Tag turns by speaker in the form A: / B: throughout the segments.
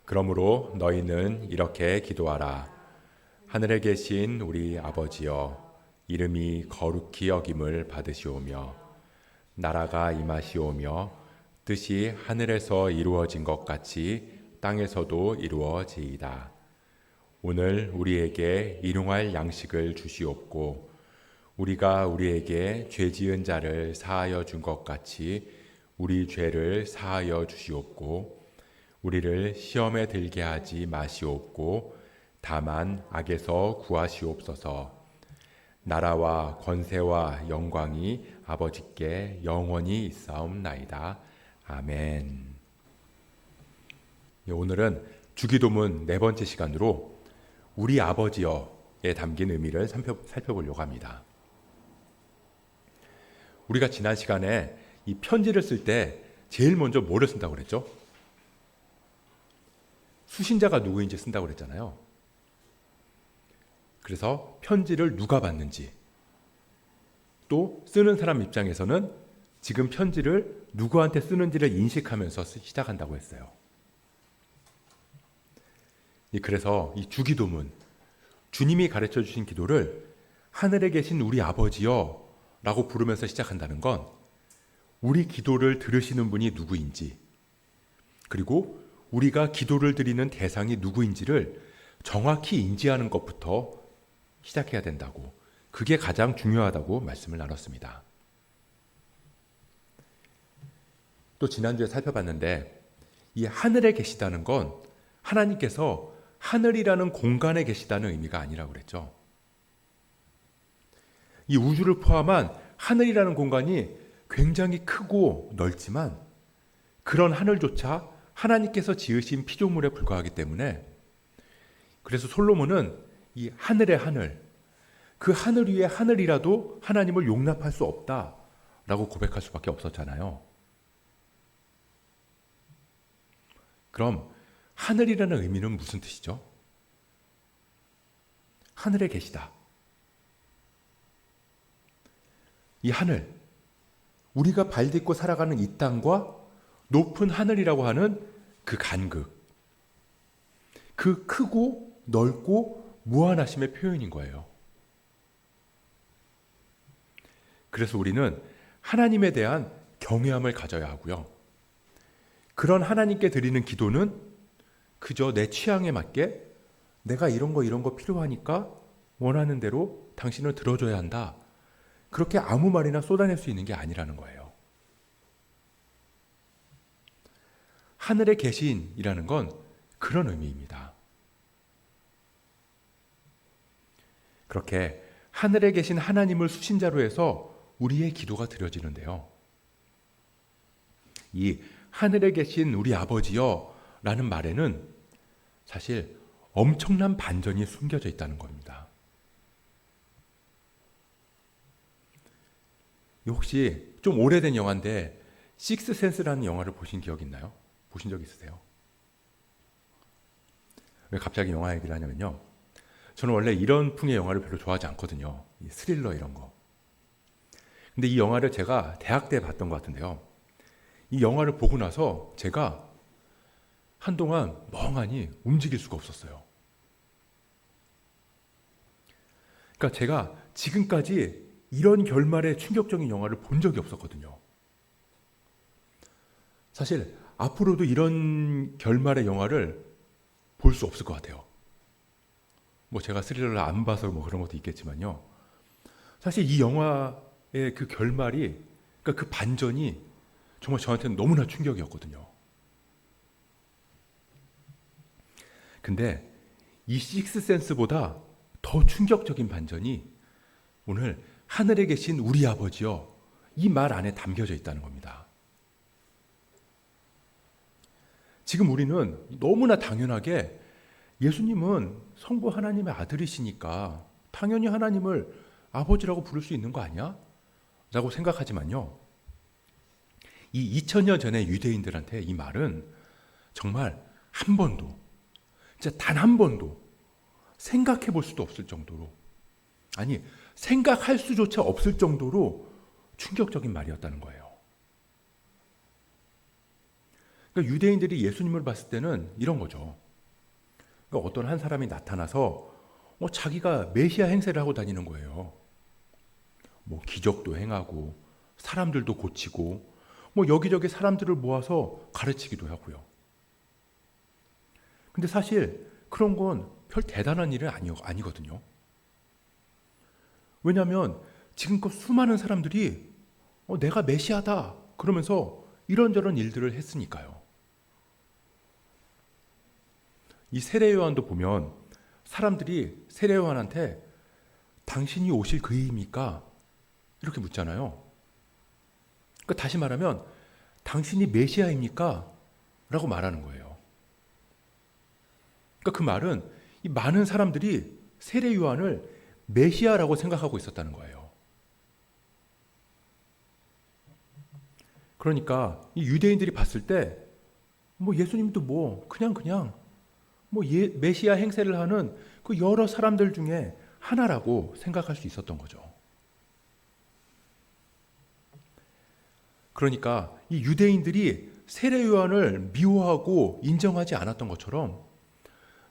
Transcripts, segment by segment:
A: 그러므로 너희는 이렇게 기도하라. 하늘에 계신 우리 아버지여, 이름이 거룩히 여김을 받으시오며 나라가 임하시오며 뜻이 하늘에서 이루어진 것 같이 땅에서도 이루어지이다. 오늘 우리에게 일용할 양식을 주시옵고 우리가 우리에게 죄 지은 자를 사하여 준 것 같이 우리 죄를 사하여 주시옵고 우리를 시험에 들게 하지 마시옵고 다만 악에서 구하시옵소서. 나라와 권세와 영광이 아버지께 영원히 있사옵나이다. 아멘. 오늘은 주기도문 네 번째 시간으로 우리 아버지여에 담긴 의미를 살펴보려고 합니다. 우리가 지난 시간에 이 편지를 쓸 때 제일 먼저 뭐를 쓴다고 그랬죠? 수신자가 누구인지 쓴다고 그랬잖아요. 그래서 편지를 누가 받는지, 또 쓰는 사람 입장에서는 지금 편지를 누구한테 쓰는지를 인식하면서 시작한다고 했어요. 그래서 이 주기도문, 주님이 가르쳐 주신 기도를 하늘에 계신 우리 아버지여 라고 부르면서 시작한다는 건 우리 기도를 들으시는 분이 누구인지, 그리고 우리가 기도를 드리는 대상이 누구인지를 정확히 인지하는 것부터 시작해야 된다고, 그게 가장 중요하다고 말씀을 나눴습니다. 또 지난주에 살펴봤는데 이 하늘에 계시다는 건 하나님께서 하늘이라는 공간에 계시다는 의미가 아니라고 그랬죠. 이 우주를 포함한 하늘이라는 공간이 굉장히 크고 넓지만 그런 하늘조차 하나님께서 지으신 피조물에 불과하기 때문에, 그래서 솔로몬은 이 하늘의 하늘, 그 하늘 위에 하늘이라도 하나님을 용납할 수 없다라고 고백할 수밖에 없었잖아요. 그럼 하늘이라는 의미는 무슨 뜻이죠? 하늘에 계시다. 이 하늘, 우리가 발 딛고 살아가는 이 땅과 높은 하늘이라고 하는 그 간극, 그 크고 넓고 무한하심의 표현인 거예요. 그래서 우리는 하나님에 대한 경외함을 가져야 하고요. 그런 하나님께 드리는 기도는 그저 내 취향에 맞게 내가 이런 거 필요하니까 원하는 대로 당신을 들어줘야 한다, 그렇게 아무 말이나 쏟아낼 수 있는 게 아니라는 거예요. 하늘에 계신이라는 건 그런 의미입니다. 그렇게 하늘에 계신 하나님을 수신자로 해서 우리의 기도가 드려지는데요. 이 하늘에 계신 우리 아버지여 라는 말에는 사실 엄청난 반전이 숨겨져 있다는 겁니다. 혹시 좀 오래된 영화인데 식스센스라는 영화를 보신 기억 있나요? 보신 적 있으세요? 왜 갑자기 영화 얘기를 하냐면요, 저는 원래 이런 풍의 영화를 별로 좋아하지 않거든요. 이 스릴러 이런 거. 근데 이 영화를 제가 대학 때 봤던 것 같은데요, 이 영화를 보고 나서 제가 한동안 멍하니 움직일 수가 없었어요. 그러니까 제가 지금까지 이런 결말의 충격적인 영화를 본 적이 없었거든요. 사실 앞으로도 이런 결말의 영화를 볼 수 없을 것 같아요. 뭐 제가 스릴러를 안 봐서 뭐 그런 것도 있겠지만요. 사실 이 영화의 그 결말이, 그러니까 그 반전이 정말 저한테는 너무나 충격이었거든요. 근데 이 식스센스보다 더 충격적인 반전이 오늘 하늘에 계신 우리 아버지여, 이 말 안에 담겨져 있다는 겁니다. 지금 우리는 너무나 당연하게 예수님은 성부 하나님의 아들이시니까 당연히 하나님을 아버지라고 부를 수 있는 거 아니야? 라고 생각하지만요, 이 2000년 전의 유대인들한테 이 말은 정말 한 번도, 진짜 단 한 번도 생각해 볼 수도 없을 정도로, 아니 생각할 수조차 없을 정도로 충격적인 말이었다는 거예요. 그러니까 유대인들이 예수님을 봤을 때는 이런 거죠. 그러니까 어떤 한 사람이 나타나서 자기가 메시아 행세를 하고 다니는 거예요. 뭐 기적도 행하고 사람들도 고치고 뭐 여기저기 사람들을 모아서 가르치기도 하고요. 근데 사실 그런 건 별 대단한 일은 아니거든요. 왜냐하면 지금껏 수많은 사람들이 내가 메시아다 그러면서 이런저런 일들을 했으니까요. 이 세례 요한도 보면 사람들이 세례 요한한테 당신이 오실 그이입니까? 이렇게 묻잖아요. 그러니까 다시 말하면 당신이 메시아입니까? 라고 말하는 거예요. 그러니까 그 말은 이 많은 사람들이 세례 요한을 메시아라고 생각하고 있었다는 거예요. 그러니까 이 유대인들이 봤을 때 예수님도 그냥 메시아 행세를 하는 그 여러 사람들 중에 하나라고 생각할 수 있었던 거죠. 그러니까 이 유대인들이 세례 요한을 미워하고 인정하지 않았던 것처럼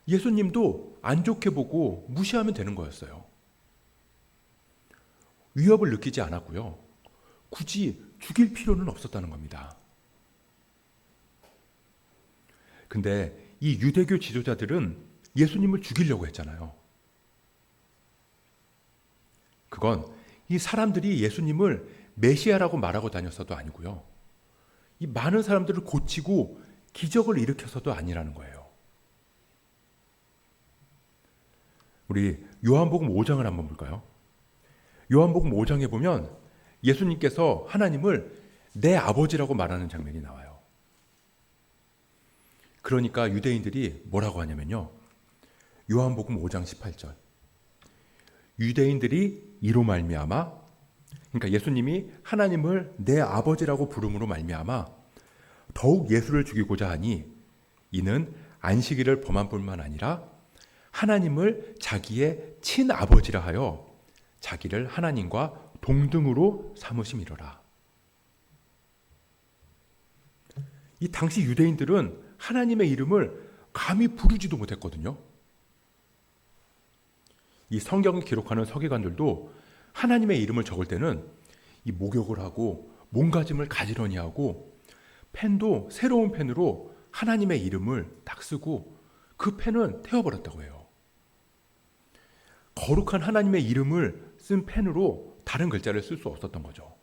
A: 예수님도 안 좋게 보고 무시하면 되는 거였어요. 위협을 느끼지 않았고요. 굳이 죽일 필요는 없었다는 겁니다. 근데 이 유대교 지도자들은 예수님을 죽이려고 했잖아요. 그건 이 사람들이 예수님을 메시아라고 말하고 다녔어도 아니고요. 이 많은 사람들을 고치고 기적을 일으켜서도 아니라는 거예요. 우리 요한복음 5장을 한번 볼까요? 요한복음 5장에 보면 예수님께서 하나님을 내 아버지라고 말하는 장면이 나와요. 그러니까 유대인들이 뭐라고 하냐면요. 요한복음 5장 18절. 유대인들이 이로 말미암아, 그러니까 예수님이 하나님을 내 아버지라고 부름으로 말미암아 더욱 예수를 죽이고자 하니 이는 안식일을 범한 뿐만 아니라 하나님을 자기의 친아버지라 하여 자기를 하나님과 동등으로 삼으심이로라. 이 당시 유대인들은 하나님의 이름을 감히 부르지도 못했거든요. 이 성경을 기록하는 서기관들도 하나님의 이름을 적을 때는 이 목욕을 하고 몸가짐을 가지런히 하고 펜도 새로운 펜으로 하나님의 이름을 딱 쓰고 그 펜은 태워버렸다고 해요. 거룩한 하나님의 이름을 쓴 펜으로 다른 글자를 쓸 수 없었던 거죠.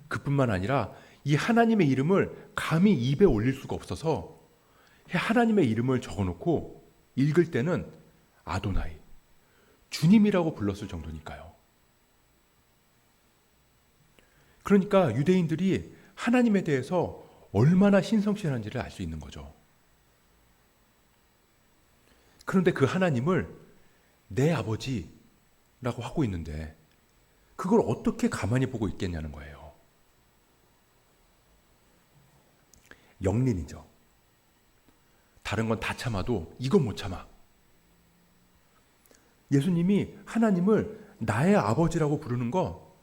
A: 그뿐만 아니라 이 하나님의 이름을 감히 입에 올릴 수가 없어서 하나님의 이름을 적어놓고 읽을 때는 아도나이, 주님이라고 불렀을 정도니까요. 그러니까 유대인들이 하나님에 대해서 얼마나 신성실한지를 알 수 있는 거죠. 그런데 그 하나님을 내 아버지라고 하고 있는데 그걸 어떻게 가만히 보고 있겠냐는 거예요. 영린이죠. 다른 건 다 참아도 이건 못 참아. 예수님이 하나님을 나의 아버지라고 부르는 거,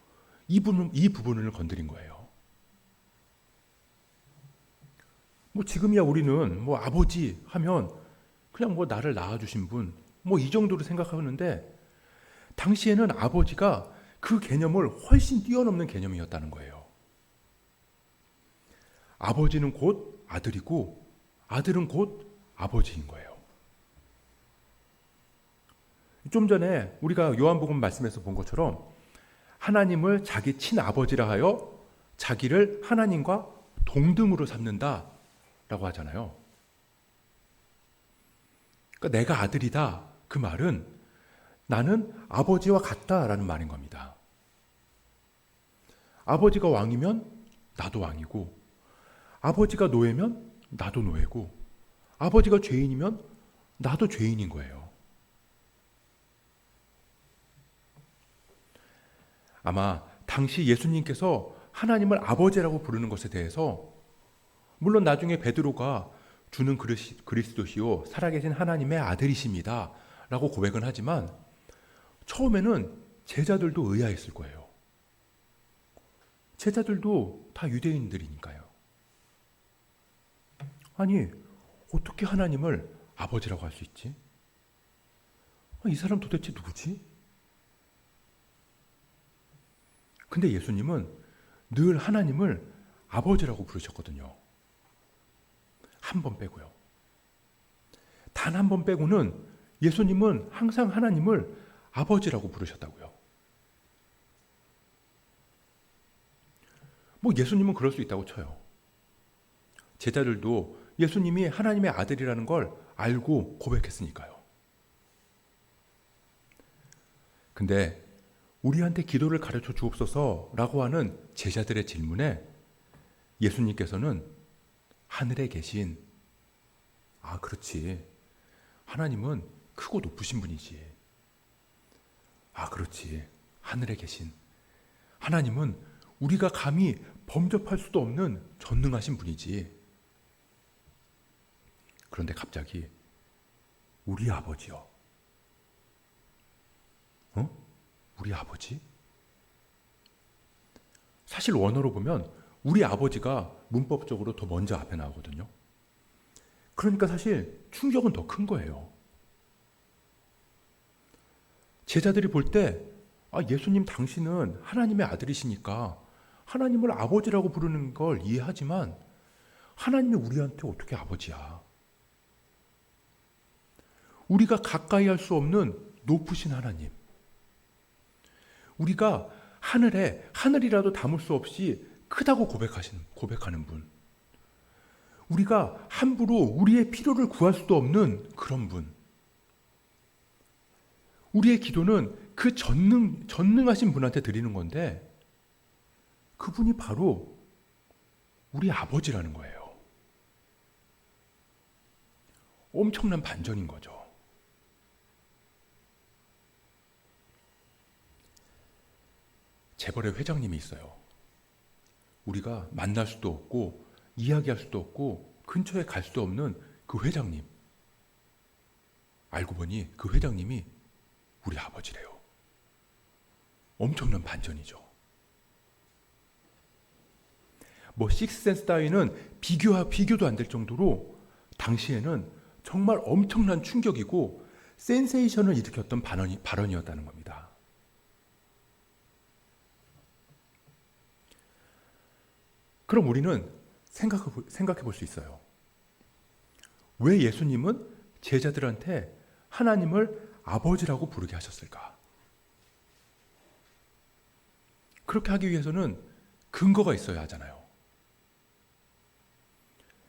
A: 이 부분을 건드린 거예요. 지금이야 우리는 아버지 하면 그냥 나를 낳아주신 분, 이 정도로 생각하는데 당시에는 아버지가 그 개념을 훨씬 뛰어넘는 개념이었다는 거예요. 아버지는 곧 아들이고 아들은 곧 아버지인 거예요. 좀 전에 우리가 요한복음 말씀에서 본 것처럼 하나님을 자기 친아버지라 하여 자기를 하나님과 동등으로 삼는다라고 하잖아요. 그러니까 내가 아들이다. 그 말은 나는 아버지와 같다라는 말인 겁니다. 아버지가 왕이면 나도 왕이고 아버지가 노예면 나도 노예고 아버지가 죄인이면 나도 죄인인 거예요. 아마 당시 예수님께서 하나님을 아버지라고 부르는 것에 대해서 물론 나중에 베드로가 주는 그리스도시요 살아계신 하나님의 아들이십니다 라고 고백은 하지만 처음에는 제자들도 의아했을 거예요. 제자들도 다 유대인들이니까요. 아니, 어떻게 하나님을 아버지라고 할 수 있지? 이 사람 도대체 누구지? 근데 예수님은 늘 하나님을 아버지라고 부르셨거든요. 한 번 빼고요. 단 한 번 빼고는 예수님은 항상 하나님을 아버지라고 부르셨다고요. 뭐 예수님은 그럴 수 있다고 쳐요. 제자들도 예수님이 하나님의 아들이라는 걸 알고 고백했으니까요. 근데 우리한테 기도를 가르쳐 주옵소서라고 하는 제자들의 질문에 예수님께서는 하늘에 계신, 그렇지. 하나님은 크고 높으신 분이지. 그렇지. 하늘에 계신 하나님은 우리가 감히 범접할 수도 없는 전능하신 분이지. 그런데 갑자기 우리 아버지요. 우리 아버지? 사실 원어로 보면 우리 아버지가 문법적으로 더 먼저 앞에 나오거든요. 그러니까 사실 충격은 더 큰 거예요. 제자들이 볼 때 예수님 당신은 하나님의 아들이시니까 하나님을 아버지라고 부르는 걸 이해하지만 하나님이 우리한테 어떻게 아버지야? 우리가 가까이 할 수 없는 높으신 하나님. 우리가 하늘이라도 담을 수 없이 크다고 고백하는 분. 우리가 함부로 우리의 필요를 구할 수도 없는 그런 분. 우리의 기도는 그 전능하신 분한테 드리는 건데 그분이 바로 우리 아버지라는 거예요. 엄청난 반전인 거죠. 재벌의 회장님이 있어요. 우리가 만날 수도 없고 이야기할 수도 없고 근처에 갈 수도 없는 그 회장님. 알고 보니 그 회장님이 우리 아버지래요. 엄청난 반전이죠. 뭐 식스센스 따위는 비교도 안 될 정도로 당시에는 정말 엄청난 충격이고 센세이션을 일으켰던 발언이었다는 겁니다. 그럼 우리는 생각해 볼 수 있어요. 왜 예수님은 제자들한테 하나님을 아버지라고 부르게 하셨을까? 그렇게 하기 위해서는 근거가 있어야 하잖아요.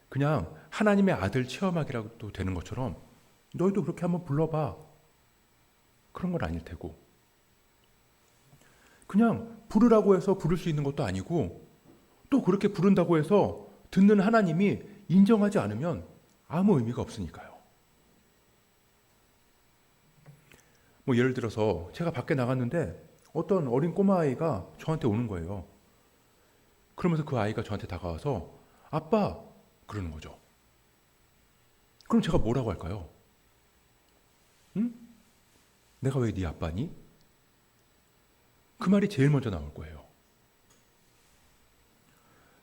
A: 그냥 하나님의 아들 체험하기라도 되는 것처럼 너희도 그렇게 한번 불러봐. 그런 건 아닐 테고. 그냥 부르라고 해서 부를 수 있는 것도 아니고 또 그렇게 부른다고 해서 듣는 하나님이 인정하지 않으면 아무 의미가 없으니까요. 뭐 예를 들어서 제가 밖에 나갔는데 어떤 어린 꼬마아이가 저한테 오는 거예요. 그러면서 그 아이가 저한테 다가와서 아빠! 그러는 거죠. 그럼 제가 뭐라고 할까요? 응? 내가 왜 네 아빠니? 그 말이 제일 먼저 나올 거예요.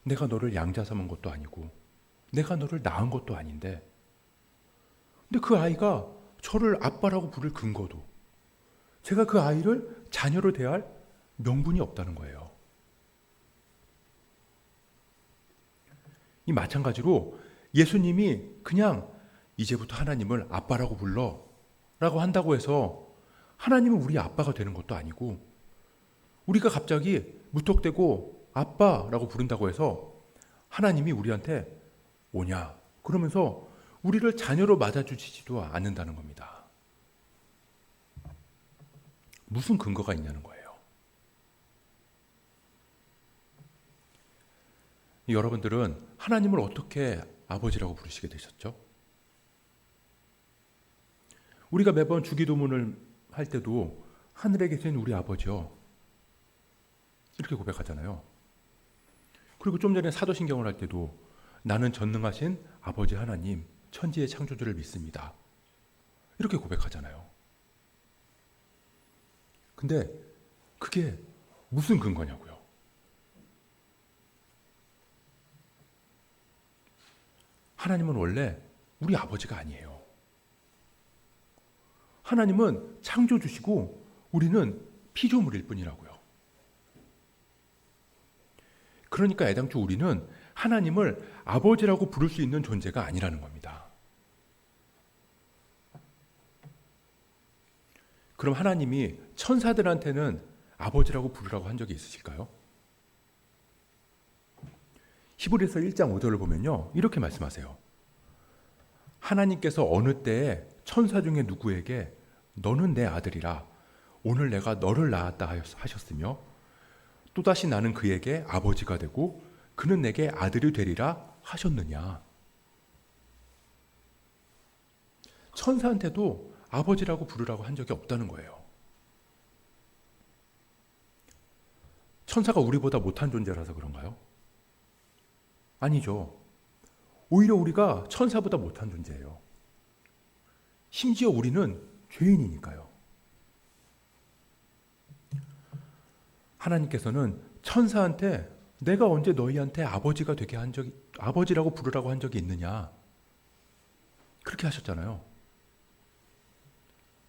A: 내가 너를 양자 삼은 것도 아니고 내가 너를 낳은 것도 아닌데 근데 그 아이가 저를 아빠라고 부를 근거도 제가 그 아이를 자녀로 대할 명분이 없다는 거예요. 이 마찬가지로 예수님이 그냥 이제부터 하나님을 아빠라고 불러 라고 한다고 해서 하나님은 우리 아빠가 되는 것도 아니고 우리가 갑자기 무턱대고 아빠라고 부른다고 해서 하나님이 우리한테 오냐 그러면서 우리를 자녀로 맞아주지도 않는다는 겁니다. 무슨 근거가 있냐는 거예요. 여러분들은 하나님을 어떻게 아버지라고 부르시게 되셨죠? 우리가 매번 주기도문을 할 때도 하늘에 계신 우리 아버지요 이렇게 고백하잖아요. 그리고 좀 전에 사도신경을 할 때도 나는 전능하신 아버지 하나님 천지의 창조주를 믿습니다. 이렇게 고백하잖아요. 근데 그게 무슨 근거냐고요. 하나님은 원래 우리 아버지가 아니에요. 하나님은 창조주시고 우리는 피조물일 뿐이라고요. 그러니까 애당초 우리는 하나님을 아버지라고 부를 수 있는 존재가 아니라는 겁니다. 그럼 하나님이 천사들한테는 아버지라고 부르라고 한 적이 있으실까요? 히브리서 1장 5절을 보면요, 이렇게 말씀하세요. 하나님께서 어느 때에 천사 중에 누구에게 너는 내 아들이라 오늘 내가 너를 낳았다 하셨으며 또다시 나는 그에게 아버지가 되고 그는 내게 아들이 되리라 하셨느냐. 천사한테도 아버지라고 부르라고 한 적이 없다는 거예요. 천사가 우리보다 못한 존재라서 그런가요? 아니죠. 오히려 우리가 천사보다 못한 존재예요. 심지어 우리는 죄인이니까요. 하나님께서는 천사한테 내가 언제 너희한테 아버지가 되게 한 적이, 아버지라고 부르라고 한 적이 있느냐? 그렇게 하셨잖아요.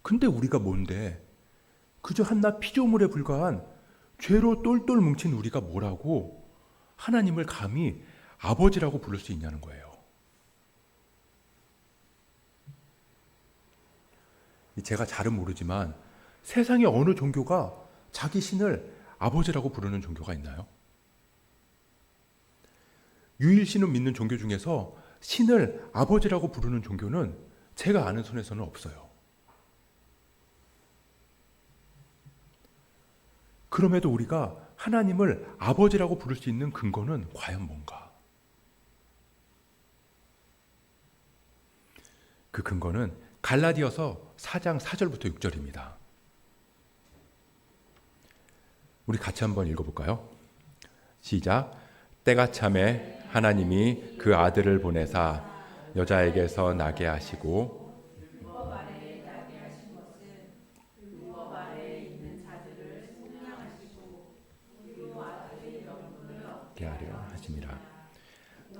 A: 근데 우리가 뭔데? 그저 한낱 피조물에 불과한 죄로 똘똘 뭉친 우리가 뭐라고 하나님을 감히 아버지라고 부를 수 있냐는 거예요. 제가 잘은 모르지만 세상에 어느 종교가 자기 신을 아버지라고 부르는 종교가 있나요? 유일신을 믿는 종교 중에서 신을 아버지라고 부르는 종교는 제가 아는 선에서는 없어요. 그럼에도 우리가 하나님을 아버지라고 부를 수 있는 근거는 과연 뭔가? 그 근거는 갈라디아서 4장 4절부터 6절입니다. 우리 같이 한번 읽어볼까요? 시작. 때가 참에 하나님이 그 아들을 보내사 여자에게서 나게 하시고 하려 하심이라.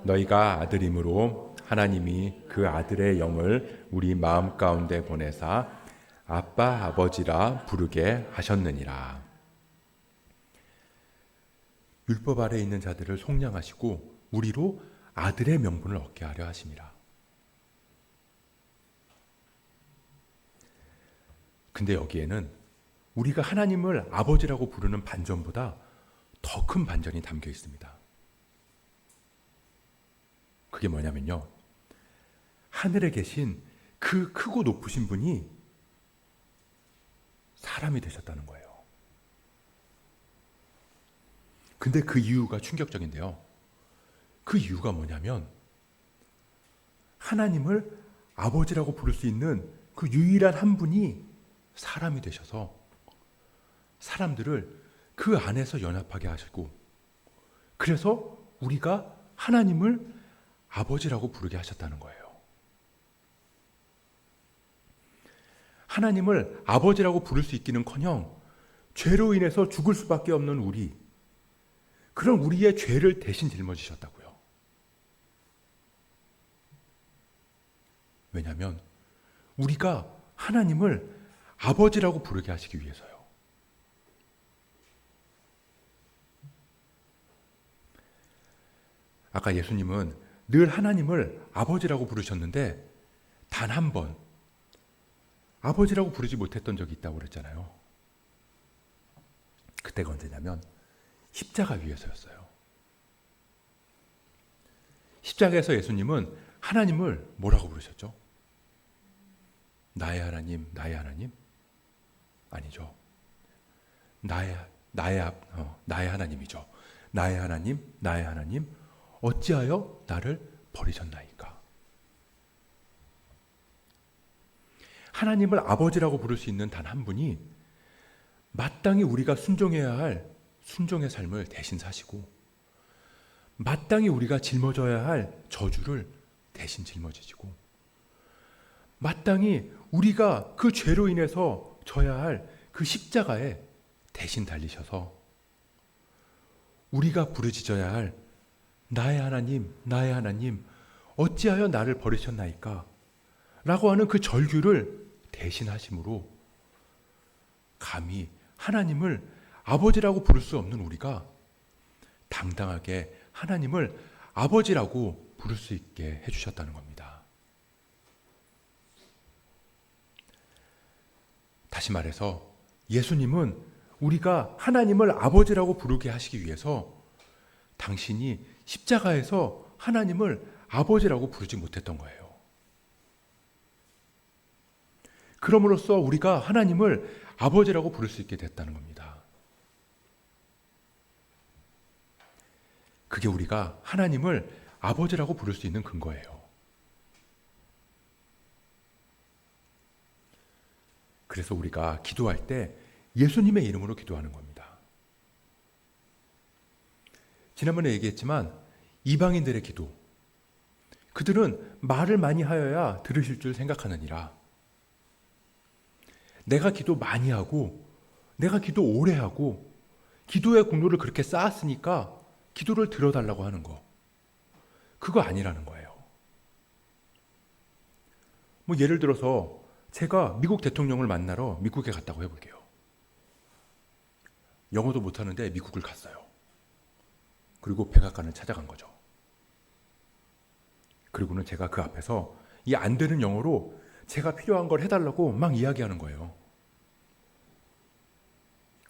A: 너희가 아들임으로 하나님이 그 아들의 영을 우리 마음 가운데 보내사 아빠 아버지라 부르게 하셨느니라. 율법 아래 있는 자들을 속량하시고 우리로 아들의 명분을 얻게 하려 하심이라. 근데 여기에는 우리가 하나님을 아버지라고 부르는 반전보다 더 큰 반전이 담겨 있습니다. 그게 뭐냐면요, 하늘에 계신 그 크고 높으신 분이 사람이 되셨다는 거예요. 근데 그 이유가 충격적인데요. 그 이유가 뭐냐면 하나님을 아버지라고 부를 수 있는 그 유일한 한 분이 사람이 되셔서 사람들을 그 안에서 연합하게 하시고, 그래서 우리가 하나님을 아버지라고 부르게 하셨다는 거예요. 하나님을 아버지라고 부를 수 있기는커녕 죄로 인해서 죽을 수밖에 없는 우리, 그런 우리의 죄를 대신 짊어지셨다고요. 왜냐하면 우리가 하나님을 아버지라고 부르게 하시기 위해서요. 아까 예수님은 늘 하나님을 아버지라고 부르셨는데 단 한 번 아버지라고 부르지 못했던 적이 있다고 그랬잖아요. 그때가 언제냐면 십자가 위에서였어요. 십자가에서 예수님은 하나님을 뭐라고 부르셨죠? 나의 하나님, 나의 하나님? 아니죠. 나의 하나님이죠. 나의 하나님, 나의 하나님, 어찌하여 나를 버리셨나이까? 하나님을 아버지라고 부를 수 있는 단 한 분이 마땅히 우리가 순종해야 할 순종의 삶을 대신 사시고, 마땅히 우리가 짊어져야 할 저주를 대신 짊어지시고, 마땅히 우리가 그 죄로 인해서 져야 할 그 십자가에 대신 달리셔서 우리가 부르짖어야 할 나의 하나님, 나의 하나님, 어찌하여 나를 버리셨나이까? 라고 하는 그 절규를 대신하심으로 감히 하나님을 아버지라고 부를 수 없는 우리가 당당하게 하나님을 아버지라고 부를 수 있게 해주셨다는 겁니다. 다시 말해서 예수님은 우리가 하나님을 아버지라고 부르게 하시기 위해서 당신이 십자가에서 하나님을 아버지라고 부르지 못했던 거예요. 그럼으로써 우리가 하나님을 아버지라고 부를 수 있게 됐다는 겁니다. 그게 우리가 하나님을 아버지라고 부를 수 있는 근거예요. 그래서 우리가 기도할 때 예수님의 이름으로 기도하는 겁니다. 지난번에 얘기했지만 이방인들의 기도, 그들은 말을 많이 하여야 들으실 줄 생각하느니라. 내가 기도 많이 하고 내가 기도 오래 하고 기도의 공로를 그렇게 쌓았으니까 기도를 들어달라고 하는 거, 그거 아니라는 거예요. 뭐 예를 들어서 제가 미국 대통령을 만나러 미국에 갔다고 해볼게요. 영어도 못하는데 미국을 갔어요. 그리고 백악관을 찾아간 거죠. 그리고는 제가 그 앞에서 이 안 되는 영어로 제가 필요한 걸 해달라고 막 이야기하는 거예요.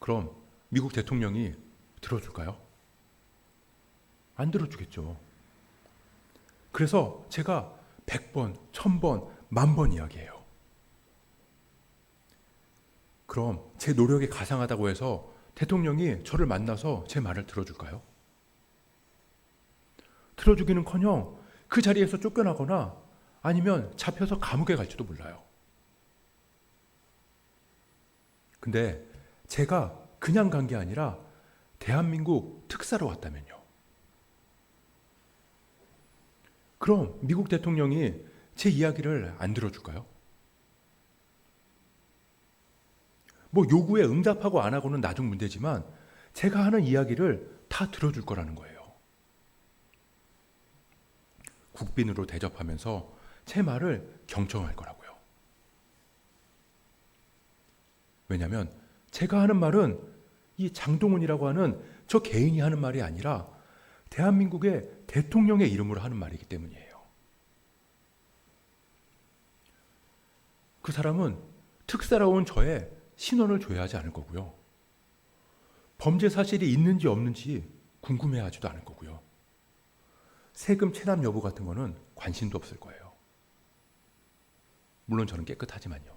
A: 그럼 미국 대통령이 들어줄까요? 안 들어주겠죠. 그래서 제가 100번, 1000번, 10,000번 이야기해요. 그럼 제 노력이 가상하다고 해서 대통령이 저를 만나서 제 말을 들어줄까요? 들어주기는커녕 그 자리에서 쫓겨나거나 아니면 잡혀서 감옥에 갈지도 몰라요. 근데 제가 그냥 간 게 아니라 대한민국 특사로 왔다면요. 그럼 미국 대통령이 제 이야기를 안 들어줄까요? 뭐 요구에 응답하고 안 하고는 나중 문제지만 제가 하는 이야기를 다 들어줄 거라는 거예요. 국빈으로 대접하면서 제 말을 경청할 거라고요. 왜냐하면 제가 하는 말은 이 장동훈이라고 하는 저 개인이 하는 말이 아니라 대한민국의 대통령의 이름으로 하는 말이기 때문이에요. 그 사람은 특사로 온 저의 신원을 줘야 하지 않을 거고요. 범죄 사실이 있는지 없는지 궁금해하지도 않을 거고요. 세금 체납 여부 같은 거는 관심도 없을 거예요. 물론 저는 깨끗하지만요.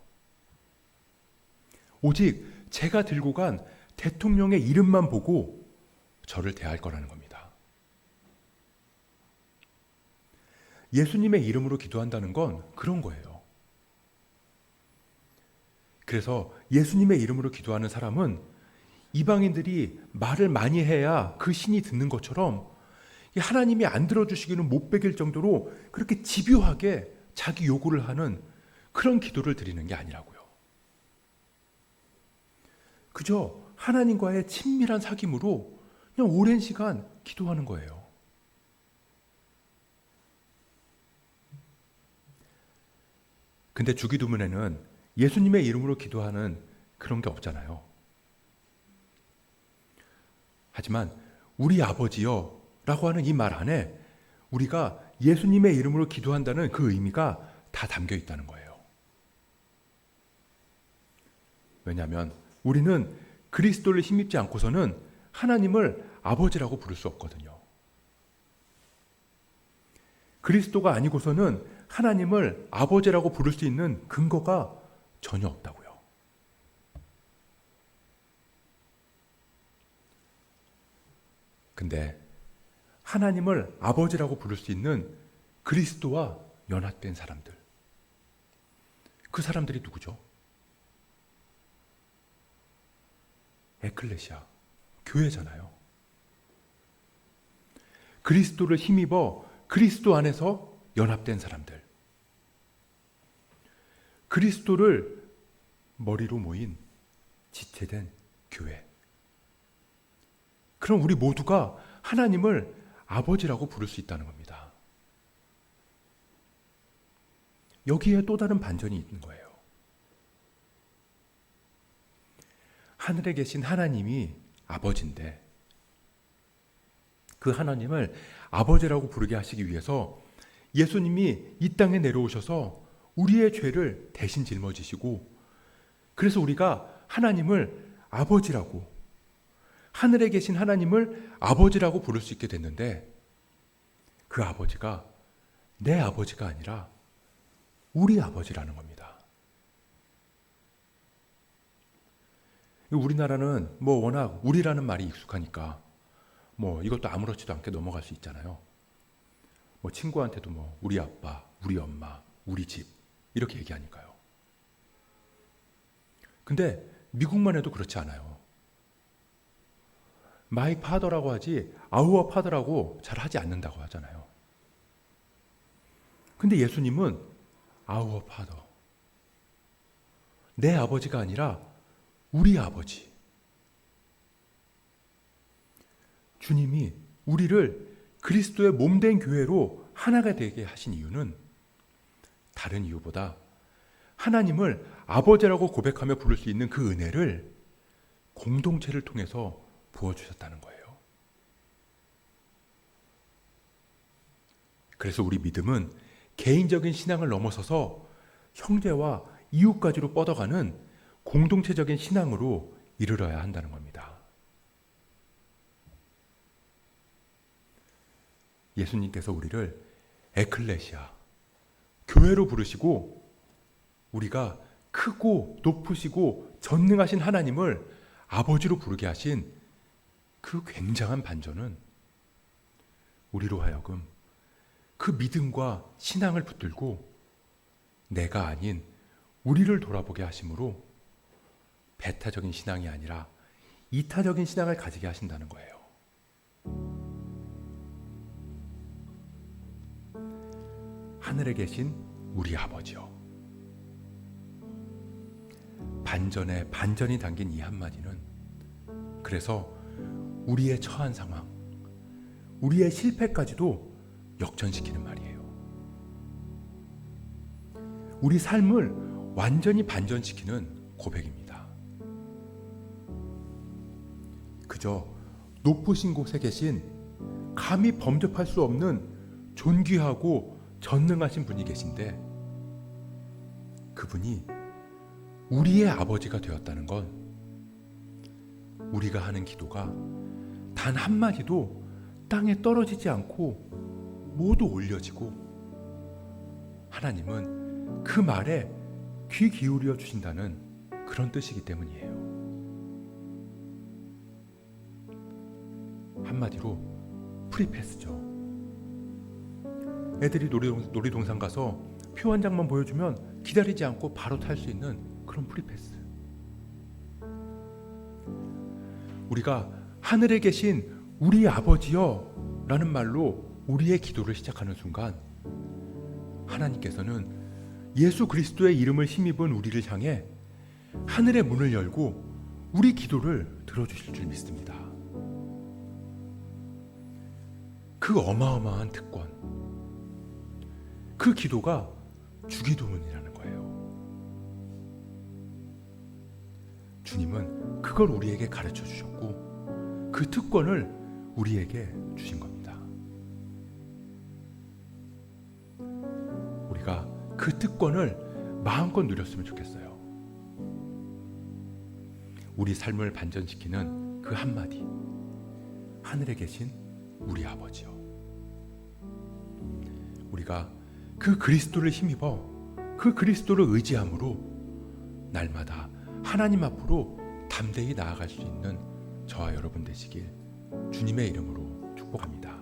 A: 오직 제가 들고 간 대통령의 이름만 보고 저를 대할 거라는 겁니다. 예수님의 이름으로 기도한다는 건 그런 거예요. 그래서 예수님의 이름으로 기도하는 사람은 이방인들이 말을 많이 해야 그 신이 듣는 것처럼 하나님이 안 들어주시기는 못 베길 정도로 그렇게 집요하게 자기 요구를 하는 그런 기도를 드리는 게 아니라고요. 그저 하나님과의 친밀한 사귐으로 그냥 오랜 시간 기도하는 거예요. 근데 주기도문에는 예수님의 이름으로 기도하는 그런 게 없잖아요. 하지만 우리 아버지여 라고 하는 이 말 안에 우리가 예수님의 이름으로 기도한다는 그 의미가 다 담겨 있다는 거예요. 왜냐하면 우리는 그리스도를 힘입지 않고서는 하나님을 아버지라고 부를 수 없거든요. 그리스도가 아니고서는 하나님을 아버지라고 부를 수 있는 근거가 전혀 없다고요. 근데 하나님을 아버지라고 부를 수 있는 그리스도와 연합된 사람들, 그 사람들이 누구죠? 에클레시아, 교회잖아요. 그리스도를 힘입어 그리스도 안에서 연합된 사람들, 그리스도를 머리로 모인 지체된 교회. 그럼 우리 모두가 하나님을 아버지라고 부를 수 있다는 겁니다. 여기에 또 다른 반전이 있는 거예요. 하늘에 계신 하나님이 아버지인데 그 하나님을 아버지라고 부르게 하시기 위해서 예수님이 이 땅에 내려오셔서 우리의 죄를 대신 짊어지시고, 그래서 우리가 하나님을 아버지라고, 하늘에 계신 하나님을 아버지라고 부를 수 있게 됐는데, 그 아버지가 내 아버지가 아니라 우리 아버지라는 겁니다. 우리나라는 워낙 우리라는 말이 익숙하니까 이것도 아무렇지도 않게 넘어갈 수 있잖아요. 친구한테도 우리 아빠, 우리 엄마, 우리 집 이렇게 얘기하니까요. 근데 미국만 해도 그렇지 않아요. 마이 파더라고 하지 아우어 파더라고 잘 하지 않는다고 하잖아요. 근데 예수님은 아우어 파더, 내 아버지가 아니라 우리 아버지. 주님이 우리를 그리스도의 몸된 교회로 하나가 되게 하신 이유는 다른 이유보다 하나님을 아버지라고 고백하며 부를 수 있는 그 은혜를 공동체를 통해서 부어주셨다는 거예요. 그래서 우리 믿음은 개인적인 신앙을 넘어서서 형제와 이웃까지로 뻗어가는 공동체적인 신앙으로 이르러야 한다는 겁니다. 예수님께서 우리를 에클레시아, 교회로 부르시고 우리가 크고 높으시고 전능하신 하나님을 아버지로 부르게 하신 그 굉장한 반전은 우리로 하여금 그 믿음과 신앙을 붙들고 내가 아닌 우리를 돌아보게 하심으로 배타적인 신앙이 아니라 이타적인 신앙을 가지게 하신다는 거예요. 하늘에 계신 우리 아버지요. 반전에 반전이 담긴 이 한마디는 그래서 우리의 처한 상황, 우리의 실패까지도 역전시키는 말이에요. 우리 삶을 완전히 반전시키는 고백입니다. 그저 높으신 곳에 계신 감히 범접할 수 없는 존귀하고 전능하신 분이 계신데 그분이 우리의 아버지가 되었다는 건 우리가 하는 기도가 단 한마디도 땅에 떨어지지 않고 모두 올려지고 하나님은 그 말에 귀 기울여 주신다는 그런 뜻이기 때문이에요. 한마디로 프리패스죠. 애들이 놀이동산 가서 표 한 장만 보여주면 기다리지 않고 바로 탈 수 있는 그런 프리패스. 우리가 하늘에 계신 우리 아버지여 라는 말로 우리의 기도를 시작하는 순간 하나님께서는 예수 그리스도의 이름을 힘입은 우리를 향해 하늘의 문을 열고 우리 기도를 들어주실 줄 믿습니다. 그 어마어마한 특권, 그 기도가 주기도문이라는 거예요. 주님은 그걸 우리에게 가르쳐 주셨고 그 특권을 우리에게 주신 겁니다. 우리가 그 특권을 마음껏 누렸으면 좋겠어요. 우리 삶을 반전시키는 그 한마디, 하늘에 계신 우리 아버지요. 우리가 그 그리스도를 힘입어 그 그리스도를 의지함으로 날마다 하나님 앞으로 담대히 나아갈 수 있는 저와 여러분 되시길 주님의 이름으로 축복합니다.